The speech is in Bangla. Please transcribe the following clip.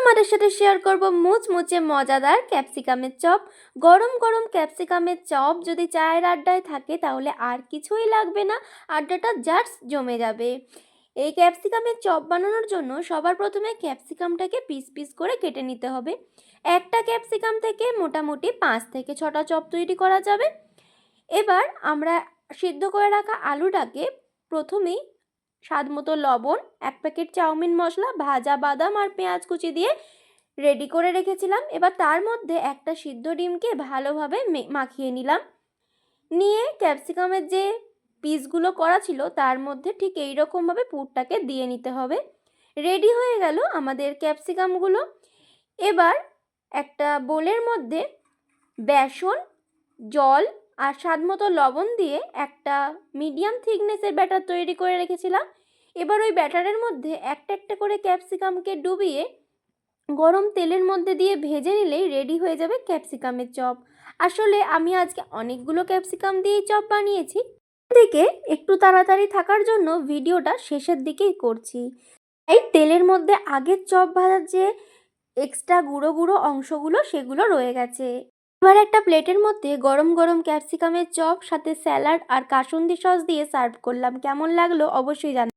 তোমাদের সাথে শেয়ার করব মুচমুচে মজাদার ক্যাপসিকামের চপ। গরম গরম ক্যাপসিকামের চপ যদি চায়ের আড্ডায় থাকে তাহলে আর কিছুই লাগবে না, আড্ডাটা জাস্ট জমে যাবে। এই ক্যাপসিকামের চপ বানানোর জন্য সবার প্রথমে ক্যাপসিকামটাকে পিস পিস করে কেটে নিতে হবে। একটা ক্যাপসিকাম থেকে মোটামুটি 5 থেকে 6টা চপ তৈরি করা যাবে। এবার আমরা সিদ্ধ করে রাখা আলুটাকে প্রথমেই স্বাদ মতো লবণ, 1 প্যাকেট চাউমিন মশলা, ভাজা বাদাম আর পেঁয়াজ কুচি দিয়ে রেডি করে রেখেছিলাম। এবার তার মধ্যে একটা সিদ্ধ ডিমকে ভালোভাবে মাখিয়ে নিলাম। নিয়ে ক্যাপসিকামের যে পিসগুলো করা ছিল তার মধ্যে ঠিক এই রকমভাবে পুরটাকে দিয়ে নিতে হবে। রেডি হয়ে গেল আমাদের ক্যাপসিকামগুলো। এবার একটা বোলের মধ্যে বেসন, জল আর স্বাদ মতো লবণ দিয়ে একটা মিডিয়াম থিকনেসের ব্যাটার তৈরি করে রেখেছিলাম। এবার ওই ব্যাটারের মধ্যে একটা একটা করে ক্যাপসিকামকে ডুবিয়ে গরম তেলের মধ্যে দিয়ে ভেজে নিলেই রেডি হয়ে যাবে ক্যাপসিকামের চপ। আসলে আমি আজকে অনেকগুলো ক্যাপসিকাম দিয়েই চপ বানিয়েছি, দিকে একটু তাড়াতাড়ি থাকার জন্য ভিডিওটা শেষের দিকেই করছি। এই তেলের মধ্যে আগের চপ ভাজার যে এক্সট্রা গুঁড়ো গুঁড়ো অংশগুলো সেগুলো রয়ে গেছে। এবার একটা প্লেটের মধ্যে গরম গরম ক্যাপসিকামের চপ সাথে স্যালাড আর কাসুন্দি সস দিয়ে সার্ভ করলাম। কেমন লাগলো অবশ্যই জানাবেন।